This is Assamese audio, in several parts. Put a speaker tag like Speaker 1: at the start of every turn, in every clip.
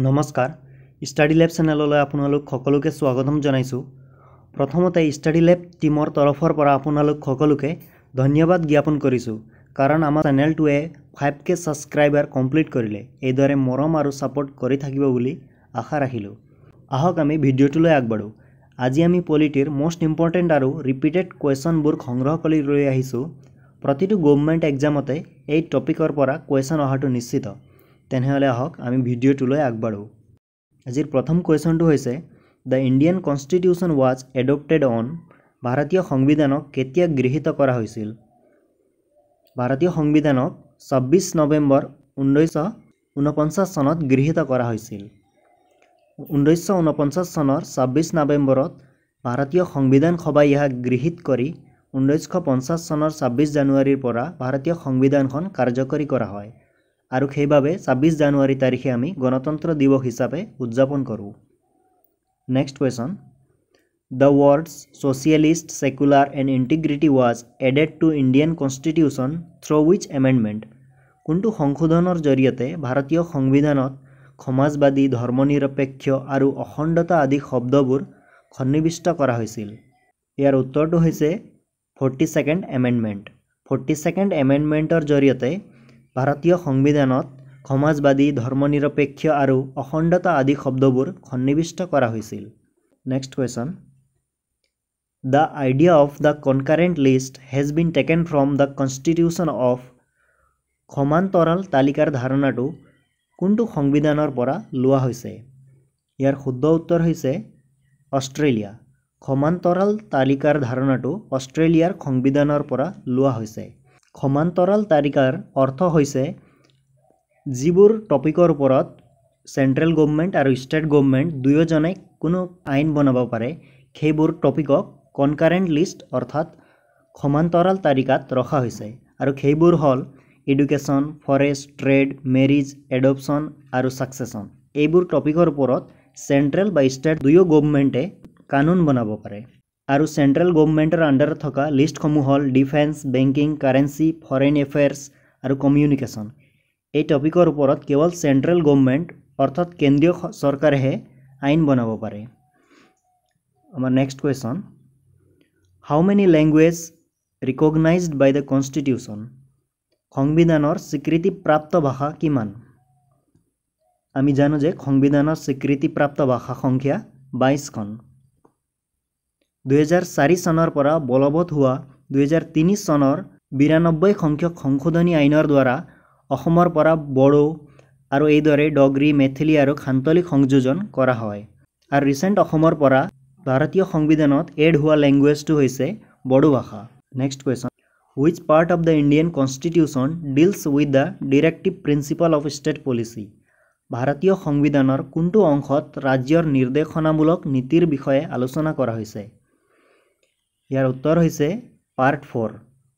Speaker 1: নমস্কাৰ ষ্টাডি লেব চেনেললৈ আপোনালোক সকলোকে স্বাগতম জনাইছোঁ। প্ৰথমতে ষ্টাডি লেব টিমৰ তৰফৰ পৰা আপোনালোক সকলোকে ধন্যবাদ জ্ঞাপন কৰিছোঁ, কাৰণ আমাৰ চেনেলটোৱে 5K ছাবস্ক্ৰাইবাৰ কমপ্লিট কৰিলে এইদৰে মৰম আৰু ছাপোৰ্ট কৰি থাকিব বুলি আশা ৰাখিলোঁ। আহক আমি ভিডিঅ'টোলৈ আগবাঢ়োঁ। আজি আমি পলিটিৰ মোষ্ট ইম্পৰ্টেণ্ট আৰু ৰিপিটেড কুৱেশ্যনবোৰ সংগ্ৰহ কৰি লৈ আহিছোঁ। প্ৰতিটো গভৰ্ণমেণ্ট এক্সামতে এই টপিকৰ পৰা কুৱেশ্যন অহাটো নিশ্চিত। তেনেহ'লে আহক আমি ভিডিঅ'টোলৈ আগবাঢ়োঁ। আজিৰ প্ৰথম কুৱেশ্যনটো হৈছে the Indian constitution was adopted on. ভাৰতীয় সংবিধানক কেতিয়া গৃহীত কৰা হৈছিল? ভাৰতীয় সংবিধানক 26 নৱেম্বৰ 1949 চনত গৃহীত কৰা হৈছিল। 1949 চনৰ 26 নৱেম্বৰত ভাৰতীয় সংবিধান সভাই ইয়াক গৃহীত কৰি 1950 চনৰ 26 জানুৱাৰীৰ পৰা ভাৰতীয় সংবিধানখন কাৰ্যকৰী কৰা হয়, আৰু সেইবাবে 26 জানুৱাৰী তাৰিখে আমি গণতন্ত্ৰ দিৱস হিচাপে উদযাপন কৰোঁ। Next question, the words socialist, secular and integrity was added to Indian constitution through which amendment? কোনটো সংশোধনৰ জৰিয়তে ভাৰতীয় সংবিধানত সমাজবাদী, ধৰ্মনিৰপেক্ষ আৰু অখণ্ডতা আদি শব্দবোৰ সন্নিৱিষ্ট কৰা হৈছিল? ইয়াৰ উত্তৰটো হৈছে 42nd এমেণ্ডমেণ্ট। 42nd এমেণ্ডমেণ্টৰ জৰিয়তে ভাৰতীয় সংবিধানত সমাজবাদী, ধৰ্মনিৰপেক্ষ আৰু অখণ্ডতা আদি শব্দবোৰ সন্নিৱিষ্ট কৰা হৈছিল। Next question, the idea of the concurrent list has been taken from the constitution of. সমান্তৰাল তালিকাৰ ধাৰণাটো কোনটো সংবিধানৰ পৰা লোৱা হৈছে? ইয়াৰ শুদ্ধ উত্তৰ হৈছে অষ্ট্ৰেলিয়া। সমান্তৰাল তালিকাৰ ধাৰণাটো অষ্ট্ৰেলিয়াৰ সংবিধানৰ পৰা লোৱা হৈছে। সমান্তৰাল তালিকাৰ অৰ্থ হৈছে যিবোৰ টপিকৰ ওপৰত চেণ্ট্ৰেল গভৰ্ণমেণ্ট আৰু ষ্টেট গভৰ্ণমেণ্ট দুয়োজনে কোনো আইন বনাব পাৰে, সেইবোৰ টপিকক কনকাৰেণ্ট লিষ্ট অৰ্থাৎ সমান্তৰাল তালিকাত ৰখা হৈছে, আৰু সেইবোৰ হ'ল education, forest, trade, marriage, adoption আৰু ছাকচেছন। এইবোৰ টপিকৰ ওপৰত চেণ্ট্ৰেল বা ষ্টেট দুয়ো গভৰ্ণমেণ্টে কানুন বনাব পাৰে, আৰু চেণ্ট্ৰেল গভৰ্ণমেণ্টৰ আণ্ডাৰত থকা লিষ্টসমূহ হ'ল defence, banking, currency, foreign affairs আৰু কমিউনিকেশ্যন। এই টপিকৰ ওপৰত কেৱল চেণ্ট্ৰেল গভৰ্ণমেণ্ট অৰ্থাৎ কেন্দ্ৰীয় চৰকাৰেহে আইন বনাব পাৰে। আমাৰ next question, how many language recognized by the constitution? সংবিধানৰ স্বীকৃতিপ্ৰাপ্ত ভাষা কিমান? আমি জানো যে সংবিধানৰ স্বীকৃতিপ্ৰাপ্ত ভাষা সংখ্যা 22খন। 2004 চনৰ পৰা বলবৎ হোৱা 2003 চনৰ 92 সংখ্যক সংশোধনী আইনৰ দ্বাৰা অসমৰ পৰা বড়ো আৰু এইদৰে ডগৰী, মেথিলি আৰু খান্তলিক সংযোজন কৰা হয়, আৰু ৰিচেণ্ট অসমৰ পৰা ভাৰতীয় সংবিধানত এড হোৱা লেংগুৱেজটো হৈছে বড়ো ভাষা। Next question, which part of the Indian constitution deals with the directive principal of state policy? ভাৰতীয় সংবিধানৰ কোনটো অংশত ৰাজ্যৰ নিৰ্দেশনামূলক নীতিৰ বিষয়ে আলোচনা কৰা হৈছে? ইয়াৰ উত্তৰ হৈছে পাৰ্ট 4।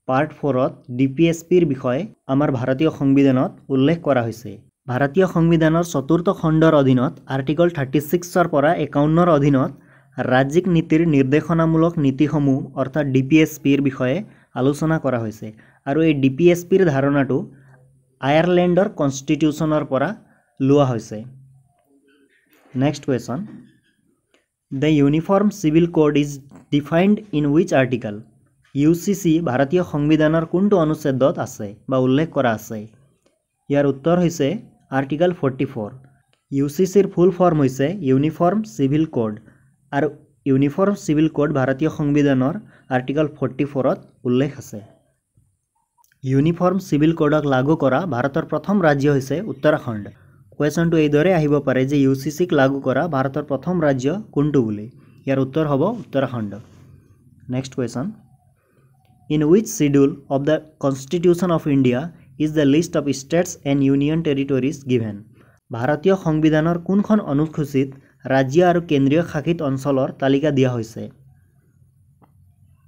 Speaker 1: পাৰ্ট 4ত DPSPৰ বিষয়ে আমাৰ ভাৰতীয় সংবিধানত উল্লেখ কৰা হৈছে। ভাৰতীয় সংবিধানৰ 4ৰ্থ খণ্ডৰ অধীনত আৰ্টিকল 36ৰ পৰা 51ৰ অধীনত ৰাজ্যিক নীতিৰ নিৰ্দেশনামূলক নীতিসমূহ অৰ্থাৎ DPSPৰ বিষয়ে আলোচনা কৰা হৈছে, আৰু এই DPSPৰ ধাৰণাটো আয়াৰলেণ্ডৰ কনষ্টিটিউশ্যনৰ পৰা লোৱা হৈছে। Next question, the uniform civil code is defined in wish article? UCC ভাৰতীয় সংবিধানৰ কোনটো অনুচ্ছেদত আছে বা উল্লেখ কৰা আছে? ইয়াৰ উত্তৰ হৈছে আৰ্টিকল 44। UCCৰ ফুল ফৰ্ম হৈছে ইউনিফৰ্ম চিভিল কোড, আৰু ইউনিফৰ্ম চিভিল কোড ভাৰতীয় সংবিধানৰ আৰ্টিকল 44ত উল্লেখ আছে। ইউনিফৰ্ম চিভিল কোডক লাগু কৰা ভাৰতৰ প্ৰথম ৰাজ্য হৈছে উত্তৰাখণ্ড। কুৱেশ্যনটো এইদৰে আহিব পাৰে যে UCCক লাগু কৰা ভাৰতৰ প্ৰথম ৰাজ্য কোনটো বুলি? ইয়াৰ উত্তৰ হ'ব Uttarakhand. Next question, in wish schedule of the constitution of India is the least of states and union territories given? ভাৰতীয় সংবিধানৰ কোনখন অনুসূচীত ৰাজ্য আৰু কেন্দ্ৰীয় শাসিত অঞ্চলৰ তালিকা দিয়া হৈছে?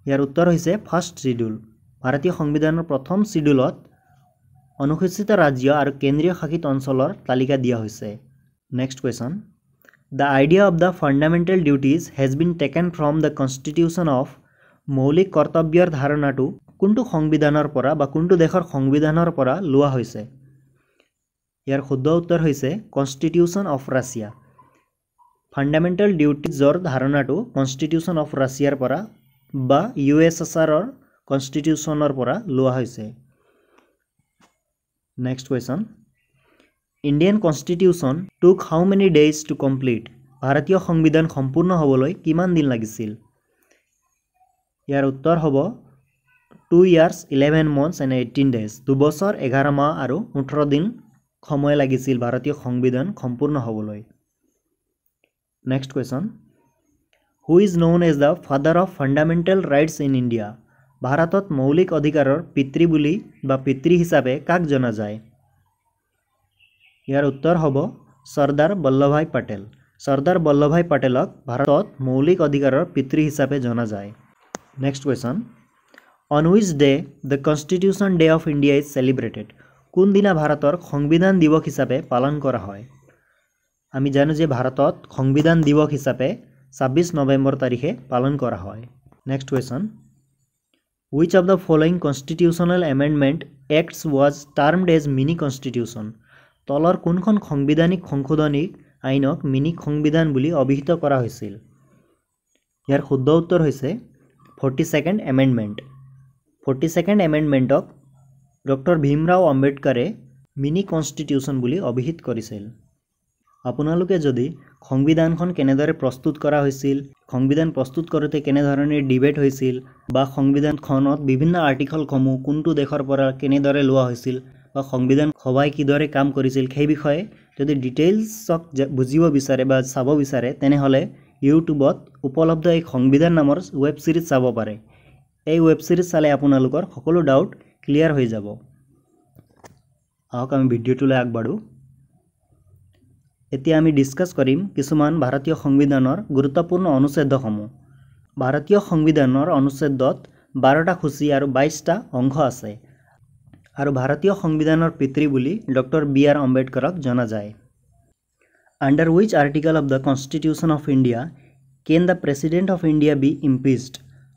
Speaker 1: ইয়াৰ উত্তৰ হৈছে ফাৰ্ষ্ট শিডিউল। ভাৰতীয় সংবিধানৰ প্ৰথম শিডিউলত অনুসূচিত ৰাজ্য আৰু কেন্দ্ৰীয় শাসিত অঞ্চলৰ তালিকা দিয়া হৈছে। Next question, the idea of the fundamental duties has been taken from the constitution of. মৌলিক কৰ্তব্যৰ ধাৰণাটো কোনটো সংবিধানৰ পৰা বা কোনটো দেশৰ সংবিধানৰ পৰা লোৱা হৈছে? ইয়াৰ শুদ্ধ উত্তৰ হৈছে কনষ্টিটিউশ্যন অফ ৰাছিয়া। ফাণ্ডামেণ্টেল ডিউটিজৰ ধাৰণাটো কনষ্টিটিউশ্যন অফ ৰাছিয়াৰ পৰা বা USSRৰ কনষ্টিটিউশ্যনৰ পৰা লোৱা হৈছে। নেক্সট কুৱেশ্যন, ইণ্ডিয়ান কনষ্টিটিউশ্যন টুক হাউ মেনি ডেইজ টু কমপ্লিট? ভাৰতীয় সংবিধান সম্পূৰ্ণ হ'বলৈ কিমান দিন লাগিছিল? ইয়াৰ উত্তৰ হ'ব 2 years 11 months and 18 days। 2 বছৰ 11 মাহ আৰু 18 দিন সময় লাগিছিল ভাৰতীয় সংবিধান সম্পূৰ্ণ হ'বলৈ। Next question, who is known as the father of fundamental rights in India? ভাৰতত মৌলিক অধিকাৰৰ পিতৃ বুলি বা পিতৃ হিচাপে কাক জনা যায়? ইয়াৰ উত্তৰ হ'ব চৰ্দাৰ বল্লভভাই পেটেল। চৰ্দাৰ বল্লভভাই পেটেলক ভাৰতত মৌলিক অধিকাৰৰ পিতৃ হিচাপে জনা যায়। Next question, on which day the constitution day of India is celebrated? কোনদিনা ভাৰতৰ সংবিধান দিৱস হিচাপে পালন কৰা হয়? আমি জানো যে ভাৰতত সংবিধান দিৱস হিচাপে 26 নৱেম্বৰ তাৰিখে পালন কৰা হয়। Next question, which of the following constitutional amendment acts was termed as mini constitution? তলৰ কোনখন সাংবিধানিক সংশোধনী আইনক মিনি সংবিধান বুলি অভিহিত কৰা হৈছিল? ইয়াৰ শুদ্ধ উত্তৰ হৈছে 42nd এমেণ্ডমেণ্ট। 42nd এমেণ্ডমেণ্টক ডক্টৰ ভীমৰাও আম্বেদকাৰে মিনি কনষ্টিটিউশ্যন বুলি অভিহিত কৰিছিল। আপোনালোকে যদি সংবিধানখন কেনেদৰে প্ৰস্তুত কৰা হৈছিল, সংবিধান প্ৰস্তুত কৰোঁতে কেনেধৰণে ডিবেট হৈছিল, বা সংবিধানখনত বিভিন্ন আৰ্টিকলসমূহ কোনটো দেশৰ পৰা কেনেদৰে লোৱা হৈছিল, বা সংবিধান সভাই কিদৰে কাম কৰিছিল, সেই বিষয়ে যদি ডিটেইলছক বুজিব বিচাৰে বা চাব বিচাৰে তেনেহ'লে ইউটিউবত উপলব্ধ এই সংবিধান নামৰ ৱেব ছিৰিজ চাব পাৰে। এই ৱেব ছিৰিজ চালে আপোনালোকৰ সকলো ডাউট ক্লিয়াৰ হৈ যাব। আহক আমি ভিডিঅ'টোলৈ আগবাঢ়োঁ। এতিয়া আমি ডিছকাছ কৰিম কিছুমান ভাৰতীয় সংবিধানৰ গুৰুত্বপূৰ্ণ অনুচ্ছেদসমূহ। ভাৰতীয় সংবিধানৰ অনুচ্ছেদত 12টা সূচী আৰু 22টা অংশ আছে আৰু ভাৰতীয় সংবিধানৰ পিতৃ বুলি ডক্টৰ BR আম্বেদকাৰক জনা যায়। Under which article of the constitution of India can the president of India be impeached?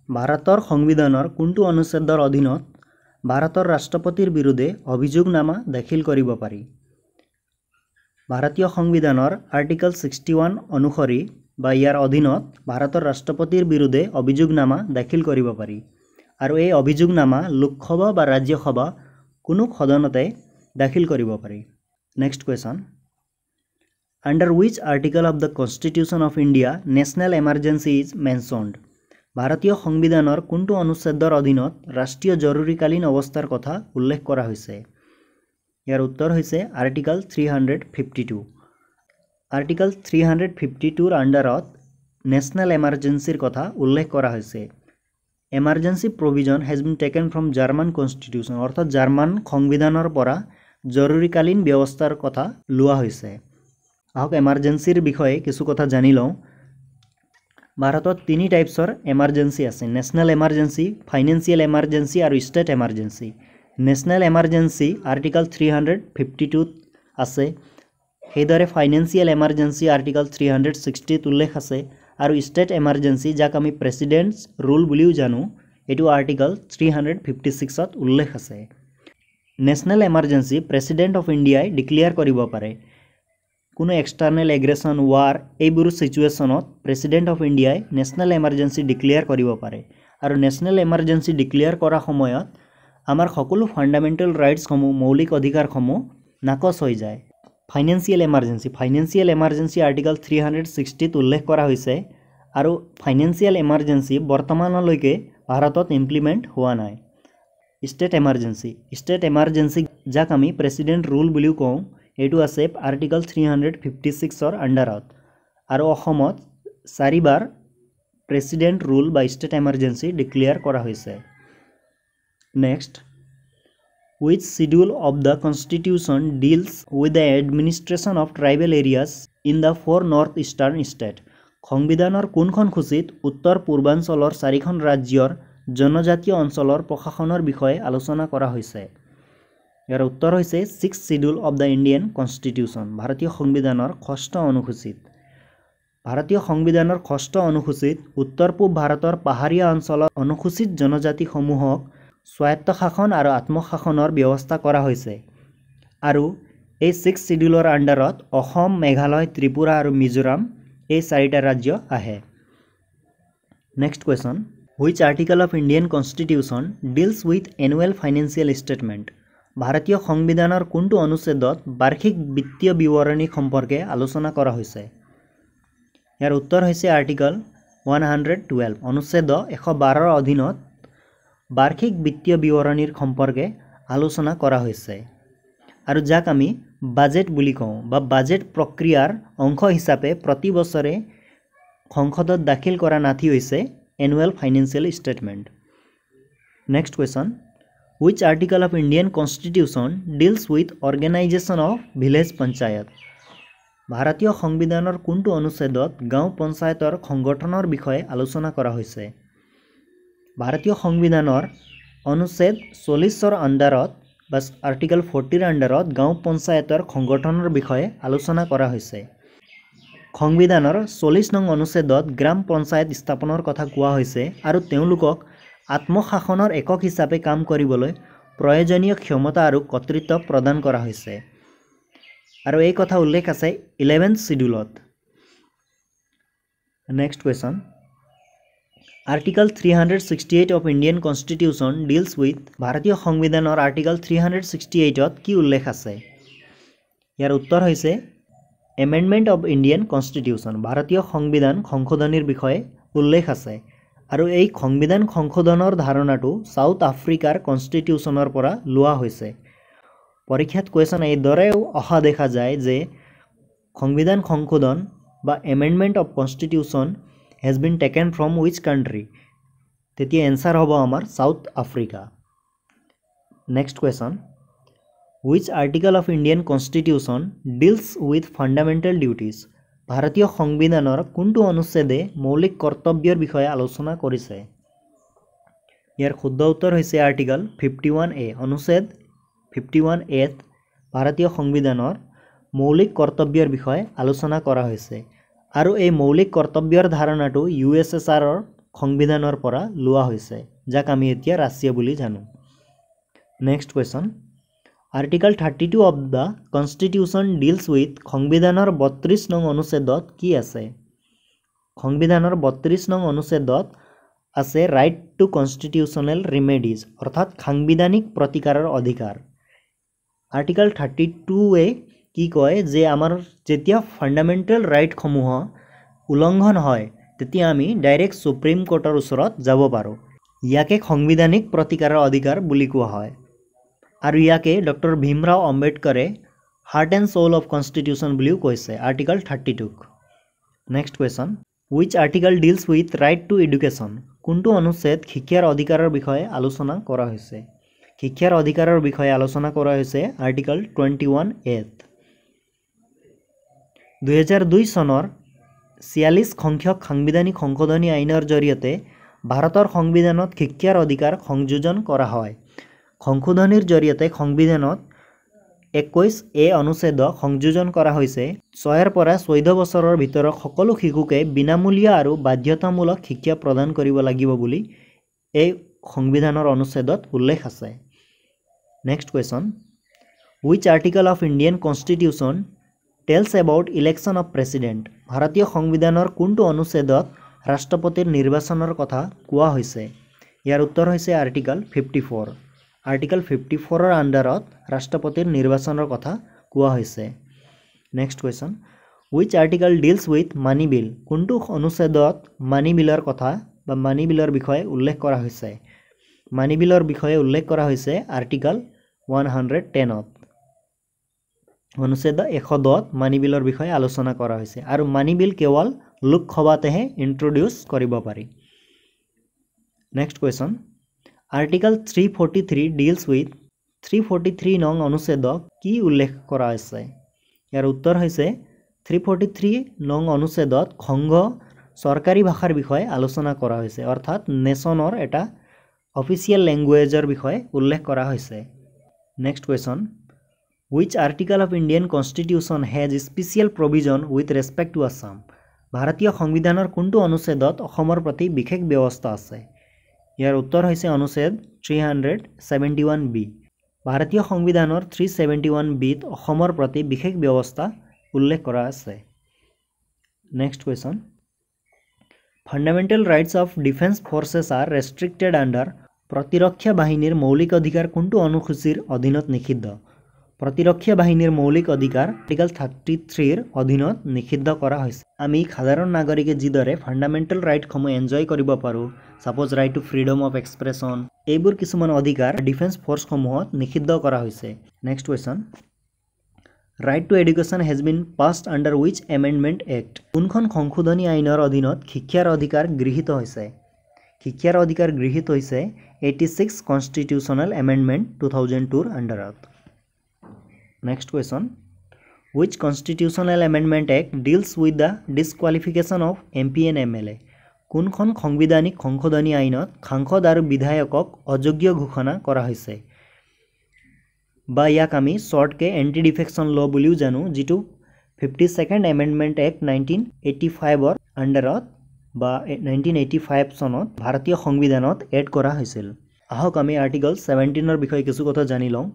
Speaker 1: ভাৰতৰ সংবিধানৰ কোনটো অনুচ্ছেদৰ অধীনত ভাৰতৰ ৰাষ্ট্ৰপতিৰ বিৰুদ্ধে অভিযোগনামা দাখিল কৰিব পাৰি? ভাৰতীয় সংবিধানৰ আৰ্টিকল 61 অনুসৰি বা ইয়াৰ অধীনত ভাৰতৰ ৰাষ্ট্ৰপতিৰ বিৰুদ্ধে অভিযোগনামা দাখিল কৰিব পাৰি আৰু এই অভিযোগনামা লোকসভা বা ৰাজ্যসভা কোনো সদনতে দাখিল কৰিব পাৰি। Next question, under which article of the constitution of India national emergency is mentioned? ভাৰতীয় সংবিধানৰ কোনটো অনুচ্ছেদৰ অধীনত ৰাষ্ট্ৰীয় জৰুৰীকালীন অৱস্থাৰ কথা উল্লেখ কৰা হৈছে? ইয়াৰ উত্তৰ হৈছে আৰ্টিকল 352। আৰ্টিকল 352ৰ আণ্ডাৰত নেশ্যনেল এমাৰ্জেঞ্চিৰ কথা উল্লেখ কৰা হৈছে। Emergency provision has been taken from German constitution, অৰ্থাৎ জাৰ্মান সংবিধানৰ পৰা জৰুৰীকালীন ব্যৱস্থাৰ কথা লোৱা হৈছে। আহক এমাৰ্জেঞ্চিৰ বিষয়ে কিছু কথা জানি লওঁ। ভাৰতত 3 টাইপছৰ এমাৰ্জেঞ্চি আছে: নেশ্যনেল এমাৰ্জেঞ্চি, ফাইনেন্সিয়েল এমাৰ্জেঞ্চি আৰু state emergency. National emergency article 352ত আছে, সেইদৰে ফাইনেন্সিয়েল এমাৰ্জেঞ্চি আৰ্টিকল 360ত উল্লেখ আছে আৰু ষ্টেট এমাৰ্জেঞ্চি, যাক আমি প্ৰেচিডেণ্টছ ৰুল বুলিও জানো, এইটো আৰ্টিকল 356ত উল্লেখ আছে। নেশ্যনেল এমাৰ্জেঞ্চি প্ৰেচিডেণ্ট অফ ইণ্ডিয়াই ডিক্লেয়াৰ কৰিব পাৰে। কোনো এক্সটাৰ্নেল এগ্ৰেশ্যন, ৱাৰ এইবোৰ ছিটুৱেশ্যনত প্ৰেচিডেণ্ট অফ ইণ্ডিয়াই নেশ্যনেল এমাৰ্জেঞ্চি ডিক্লেয়াৰ কৰিব পাৰে আৰু নেশ্যনেল এমাৰ্জেঞ্চি ডিক্লেয়াৰ কৰাৰ সময়ত আমাৰ সকলো ফাণ্ডামেণ্টেল ৰাইটছসমূহ, মৌলিক অধিকাৰসমূহ নাকচ হৈ যায়। ফাইনেন্সিয়েল এমাৰ্জেঞ্চি আৰ্টিকল 360ত উল্লেখ কৰা হৈছে আৰু ফাইনেন্সিয়েল এমাৰ্জেঞ্চি বৰ্তমানলৈকে ভাৰতত ইমপ্লিমেণ্ট হোৱা নাই। ষ্টেট এমাৰ্জেঞ্চি, যাক আমি প্ৰেচিডেণ্ট ৰুল বুলিও কওঁ, এইটো আছে আৰ্টিকল 356ৰ আণ্ডাৰত আৰু অসমত 4বাৰ প্ৰেচিডেণ্ট ৰুল বা ষ্টেট এমাৰ্জেঞ্চি ডিক্লেয়াৰ কৰা হৈছে। Next, which schedule of the constitution deals with the administration of tribal areas in the 4 north eastern state? সংবিধানৰ কোনখন সূচীত উত্তৰ পূৰ্বাঞ্চলৰ 4খন ৰাজ্যৰ জনজাতীয় অঞ্চলৰ প্ৰশাসনৰ বিষয়ে আলোচনা কৰা হৈছে? ইয়াৰ উত্তৰ হৈছে 6th schedule of the Indian constitution, ভাৰতীয় সংবিধানৰ 6ষ্ঠ অনুসূচীত। ভাৰতীয় সংবিধানৰ 6ষ্ঠ অনুসূচীত উত্তৰ পূব ভাৰতৰ পাহাৰীয়া অঞ্চলৰ অনুসূচিত জনজাতিসমূহক স্বায়ত্তশাসন আৰু আত্মশাসনৰ ব্যৱস্থা কৰা হৈছে আৰু এই 6 শিডিউলৰ আণ্ডাৰত অসম, মেঘালয়, ত্ৰিপুৰা আৰু মিজোৰাম এই 4টা ৰাজ্য আহে। Next question, which article of Indian constitution deals with annual financial statement? ভাৰতীয় সংবিধানৰ কোনটো অনুচ্ছেদত বাৰ্ষিক বিত্তীয় বিৱৰণী সম্পৰ্কে আলোচনা কৰা হৈছে? ইয়াৰ উত্তৰ হৈছে আৰ্টিকল 112, অনুচ্ছেদ 112ৰ অধীনত বাৰ্ষিক বিত্তীয় বিৱৰণীৰ সম্পৰ্কে আলোচনা কৰা হৈছে আৰু যাক আমি বাজেট বুলি কওঁ বা বাজেট প্ৰক্ৰিয়াৰ অংশ হিচাপে প্ৰতি বছৰে সংসদত দাখিল কৰা নাথি হৈছে annual financial statement. Next question, which article of Indian constitution deals with organisation of village panchayat? ভাৰতীয় সংবিধানৰ কোনটো অনুচ্ছেদত গাঁও পঞ্চায়তৰ সংগঠনৰ বিষয়ে আলোচনা কৰা হৈছে? ভাৰতীয় সংবিধানৰ অনুচ্ছেদ 40ৰ আণ্ডাৰত বা আৰ্টিকল 40ৰ আণ্ডাৰত গাঁও পঞ্চায়তৰ সংগঠনৰ বিষয়ে আলোচনা কৰা হৈছে। সংবিধানৰ 40 নং অনুচ্ছেদত গ্ৰাম পঞ্চায়ত স্থাপনৰ কথা কোৱা হৈছে আৰু তেওঁলোকক আত্মশাসনৰ একক হিচাপে কাম কৰিবলৈ প্ৰয়োজনীয় ক্ষমতা আৰু কৰ্তৃত্ব প্ৰদান কৰা হৈছে আৰু এই কথা উল্লেখ আছে 11th শিডিউলত। Next question, article 368 of Indian constitution deals with, ভাৰতীয় সংবিধানৰ আৰ্টিকল 368ত কি উল্লেখ আছে? ইয়াৰ উত্তৰ হৈছে এমেণ্ডমেণ্ট অফ ইণ্ডিয়ান কনষ্টিটিউশ্যন, ভাৰতীয় সংবিধান সংশোধনীৰ বিষয়ে উল্লেখ আছে আৰু এই সংবিধান সংশোধনৰ ধাৰণাটো সাউথ আফ্ৰিকাৰ কনষ্টিটিউশ্যনৰ পৰা লোৱা হৈছে। পৰীক্ষাত কুৱেশ্যন এইদৰেও অহা দেখা যায় যে সংবিধান সংশোধন বা amendment of constitution has been taken from wish country? তেতিয়া এনচাৰ হ'ব আমাৰ south Africa. Next question, which article of Indian constitution deals with fundamental duties? ভাৰতীয় সংবিধানৰ কোনটো অনুচ্ছেদে মৌলিক কৰ্তব্যৰ বিষয়ে আলোচনা কৰিছে? ইয়াৰ শুদ্ধ উত্তৰ হৈছে আৰ্টিকল 51A, অনুচ্ছেদ 51A ভাৰতীয় সংবিধানৰ মৌলিক কৰ্তব্যৰ বিষয়ে আলোচনা কৰা হৈছে আৰু এই মৌলিক কৰ্তব্যৰ ধাৰণাটো USSRৰ সংবিধানৰ পৰা লোৱা হৈছে যাক আমি এতিয়া ৰাষ্ট্ৰীয় বুলি জানো। Next question, article 32 of the constitution deals with, সংবিধানৰ 32 নং অনুচ্ছেদত কি আছে? সংবিধানৰ 32 নং অনুচ্ছেদত আছে ৰাইট টু কনষ্টিটিউশ্যনেল ৰিমেডিজ, অৰ্থাৎ সাংবিধানিক প্ৰতিকাৰৰ অধিকাৰ। আৰ্টিকল 32 কি কয় যে আমাৰ যেতিয়া ফাণ্ডামেণ্টেল ৰাইটসমূহ উলংঘন হয় তেতিয়া আমি ডাইৰেক্ট সুপ্ৰিম কোৰ্টৰ ওচৰত যাব পাৰোঁ। ইয়াকে সাংবিধানিক প্ৰতিকাৰৰ অধিকাৰ বুলি কোৱা হয় আৰু ইয়াকে ডক্টৰ ভীমৰাও আম্বেদকাৰে heart and soul of constitution বুলিও কৈছে আৰ্টিকল 32ক। Next question, which article deals with right to education? কোনটো অনুচ্ছেদ শিক্ষাৰ অধিকাৰৰ বিষয়ে আলোচনা কৰা হৈছে? শিক্ষাৰ অধিকাৰৰ বিষয়ে আলোচনা কৰা হৈছে আৰ্টিকল 21A। 2002 চনৰ 46 সংখ্যক সাংবিধানিক সংশোধনী আইনৰ জৰিয়তে ভাৰতৰ সংবিধানত শিক্ষাৰ অধিকাৰ সংযোজন কৰা হয়। সংশোধনীৰ জৰিয়তে সংবিধানত 21A অনুচ্ছেদ সংযোজন কৰা হৈছে 6 পৰা 14 বছৰৰ ভিতৰত সকলো শিশুকে বিনামূলীয়া আৰু বাধ্যতামূলক শিক্ষা প্ৰদান কৰিব লাগিব বুলি এই সংবিধানৰ অনুচ্ছেদত উল্লেখ আছে। Next question, which article of Indian constitution tales about election of president? ভাৰতীয় সংবিধানৰ কোনটো অনুচ্ছেদত ৰাষ্ট্ৰপতিৰ নিৰ্বাচনৰ কথা কোৱা হৈছে? ইয়াৰ উত্তৰ হৈছে আৰ্টিকল 54। আৰ্টিকল 54ৰ আণ্ডাৰত ৰাষ্ট্ৰপতিৰ নিৰ্বাচনৰ কথা কোৱা হৈছে। Next question, which article deals with money bill? কোনটো অনুচ্ছেদত মানি বিলৰ কথা বা মানি বিলৰ বিষয়ে উল্লেখ কৰা হৈছে? মানি বিলৰ বিষয়ে উল্লেখ কৰা হৈছে আৰ্টিকল 110ত। অনুচ্ছেদ 110ত মানি বিলৰ বিষয়ে আলোচনা কৰা হৈছে আৰু মানি বিল কেৱল লোকসভাতেহে ইন্ট্ৰডিউচ কৰিব পাৰি। Next question, article 343 deals with, 343 নং অনুচ্ছেদক কি উল্লেখ কৰা আছে? ইয়াৰ উত্তৰ হৈছে 343 নং অনুচ্ছেদত সংঘ চৰকাৰী ভাষাৰ বিষয়ে আলোচনা কৰা হৈছে, অৰ্থাৎ নেশ্যনৰ এটা অফিচিয়েল লেংগুৱেজৰ বিষয়ে উল্লেখ কৰা হৈছে। Next question, which article of Indian constitution has special provision with respect to Assam? ভাৰতীয় সংবিধানৰ কোনটো অনুচ্ছেদত অসমৰ প্ৰতি বিশেষ ব্যৱস্থা আছে? ইয়াৰ উত্তৰ হৈছে অনুচ্ছেদ 371B, ভাৰতীয় সংবিধানৰ 371 বিত অসমৰ প্ৰতি বিশেষ ব্যৱস্থা উল্লেখ কৰা আছে। Next question, fundamental rights of defence forces R restricted under. প্ৰতিৰক্ষা বাহিনীৰ মৌলিক অধিকাৰ কোনটো অনুসূচীৰ অধীনত নিষিদ্ধ? প্ৰতিৰক্ষা বাহিনীৰ মৌলিক অধিকাৰ আৰ্টিকল 33ৰ অধীনত নিষিদ্ধ কৰা হৈছে। আমি সাধাৰণ নাগৰিকে যিদৰে ফাণ্ডামেণ্টেল ৰাইটসমূহ এনজয় কৰিব পাৰোঁ, suppose right to freedom of expression, এইবোৰ কিছুমান অধিকাৰ ডিফেন্স ফ'ৰ্চসমূহত নিষিদ্ধ কৰা হৈছে। Next question, right to education has been passed under wish amendment act? কোনখন সংশোধনী আইনৰ অধীনত শিক্ষাৰ অধিকাৰ গৃহীত হৈছে? শিক্ষাৰ অধিকাৰ গৃহীত হৈছে 86 কনষ্টিটিউশ্যনেল এমেণ্ডমেণ্ট 2002ৰ আণ্ডাৰত। Next question, which constitutional amendment act deals with the disqualification of MP and MLA? কোনখন সাংবিধানিক সংশোধনী আইনত সাংসদ আৰু বিধায়কক অযোগ্য ঘোষণা কৰা হৈছে? বা ইয়াক আমি শৰ্টকে এণ্টি ডিফেকশ্যন ল বুলিও জানো, যিটো 52nd এমেণ্ডমেণ্ট এক্ট 1985ৰ আণ্ডাৰত বা 1985 চনত ভাৰতীয় সংবিধানত এড কৰা হৈছিল। আহক আমি আৰ্টিকল 17ৰ বিষয়ে কিছু কথা জানি লওঁ।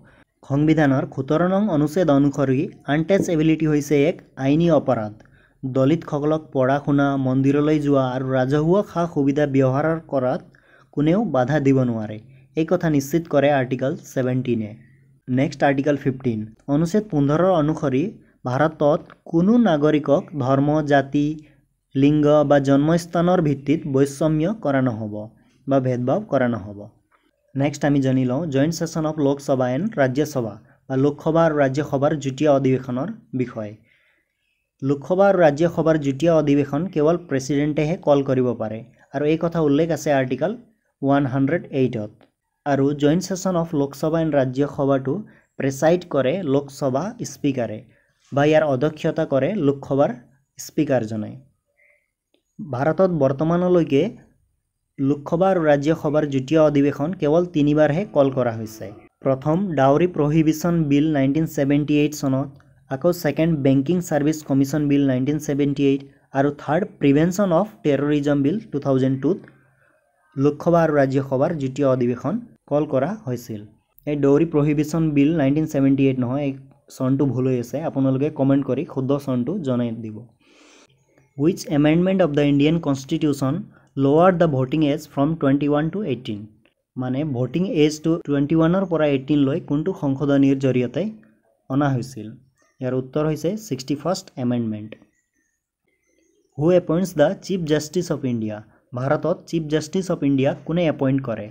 Speaker 1: সংবিধানৰ 17 নং অনুচ্ছেদ অনুসৰি আনটাচেবিলিটি হৈছে এক আইনী অপৰাধ। দলিতসকলক পঢ়া শুনা, মন্দিৰলৈ যোৱা আৰু ৰাজহুৱা সা সুবিধা ব্যৱহাৰ কৰাত কোনেও বাধা দিব নোৱাৰে। এই কথা নিশ্চিত কৰে আৰ্টিকল 17এ। নেক্সট আৰ্টিকল 15 অনুচ্ছেদ 15 অনুসৰি ভাৰতত কোনো নাগৰিকক ধৰ্ম, জাতি, লিংগ বা জন্মস্থানৰ ভিত্তিত বৈষম্য কৰা নহ'ব বা ভেদভাৱ কৰা নহ'ব। নেক্সট আমি জানি লওঁ joint session of Lok Sabha and Rajya Sabha বা লোকসভা আৰু ৰাজ্যসভাৰ যুটীয়া অধিৱেশনৰ বিষয়ে। লোকসভা আৰু ৰাজ্যসভাৰ যুটীয়া অধিৱেশন কেৱল প্ৰেছিডেণ্টেহে কল কৰিব পাৰে আৰু এই কথা উল্লেখ আছে আৰ্টিকল 108ত। আৰু joint session of Lok Sabha and ৰাজ্যসভাটো প্ৰেচাইড কৰে লোকসভা স্পীকাৰে বা ইয়াৰ অধ্যক্ষতা কৰে লোকসভাৰ স্পীকাৰজনে। ভাৰতত বৰ্তমানলৈকে লোকসভা আৰু ৰাজ্যসভাৰ যুটীয় অধিৱেশন কেৱল 3বাৰহে কল কৰা হৈছে। প্ৰথম ডাউৰি প্ৰহিবিশ্যন বিল 1978 চনত, আকৌ ছেকেণ্ড বেংকিং ছাৰ্ভিচ কমিশ্যন বিল 1978 আৰু থাৰ্ড প্ৰিভেনশ্যন অফ টেৰৰিজম বিল 2002ত লোকসভা আৰু ৰাজ্যসভাৰ যুটীয় অধিৱেশন কল কৰা হৈছিল। এই ডাউৰি প্ৰহিবিশ্যন বিল 1978 নহয়, এই চনটো ভুল হৈ আছে, আপোনালোকে কমেণ্ট কৰি শুদ্ধ চনটো জনাই দিব। Wish amendment of the Indian constitution lowered the voting age from 21 to 18? মানে ভোটিং এজটো 21ৰ পৰা 18 লৈ কোনটো সংশোধনীৰ জৰিয়তে অনা হৈছিল? ইয়াৰ উত্তৰ হৈছে 61st amendment. Who appoints the chief justice of India? ভাৰতত চিফ জাষ্টিছ অফ ইণ্ডিয়াক কোনে এপইণ্ট কৰে?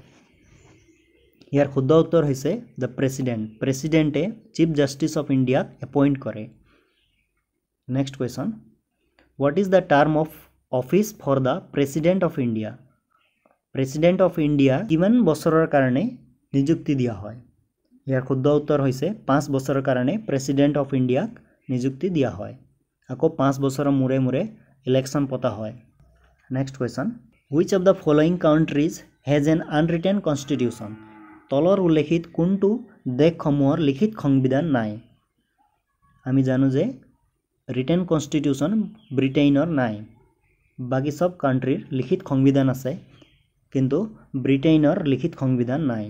Speaker 1: ইয়াৰ শুদ্ধ উত্তৰ হৈছে দ্য প্ৰেছিডেণ্ট। প্ৰেছিডেণ্টে চিফ জাষ্টিছ অফ ইণ্ডিয়াক এপইণ্ট কৰে। Next question, what is the term of office for the president of India? President of India কিমান বছৰৰ কাৰণে নিযুক্তি দিয়া হয়? ইয়াৰ শুদ্ধ উত্তৰ হৈছে 5 বছৰৰ কাৰণে প্ৰেছিডেণ্ট অফ ইণ্ডিয়াক নিযুক্তি দিয়া হয়। আকৌ 5 বছৰৰ মূৰে মূৰে ইলেকশ্যন পতা হয়। Next question, which of the following countries has an unwritten constitution? তলৰ উল্লেখিত কোনটো দেশসমূহৰ লিখিত সংবিধান নাই? আমি জানো যে ৰিটেন কনষ্টিটিউশ্যন ব্ৰিটেইনৰ নাই, বাকী সব কাণ্ট্ৰিৰ লিখিত সংবিধান আছে, কিন্তু ব্ৰিটেইনৰ লিখিত সংবিধান নাই।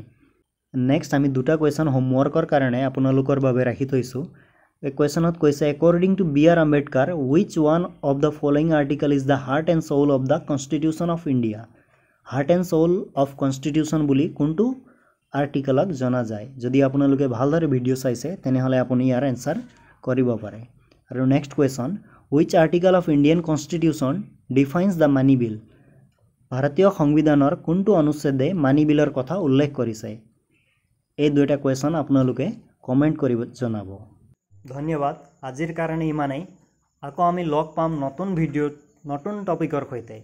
Speaker 1: নেক্সট আমি দুটা কুৱেশ্যন হোমৱৰ্কৰ কাৰণে আপোনালোকৰ বাবে ৰাখি থৈছোঁ। এই কুৱেশ্যনত কৈছে according to B R Ambedkar which one of the following article is the heart and soul of the constitution of India? Heart and soul of constitution বুলি কোনটো আৰ্টিকলক জনা যায়? যদি আপোনালোকে ভালদৰে ভিডিঅ' চাইছে তেনেহ'লে আপুনি ইয়াৰ এনচাৰ কৰিব পাৰে। আৰু next question, which article of Indian constitution defines the money bill? ভাৰতীয় সংবিধানৰ কোনটো অনুচ্ছেদে মানি বিলৰ কথা উল্লেখ কৰিছে? এই দুটা কুৱেশ্যন আপোনালোকে কমেণ্ট কৰি জনাব। ধন্যবাদ, আজিৰ কাৰণে ইমানেই। আকৌ আমি লগ পাম নতুন ভিডিঅ'ত নতুন টপিকৰ সৈতে।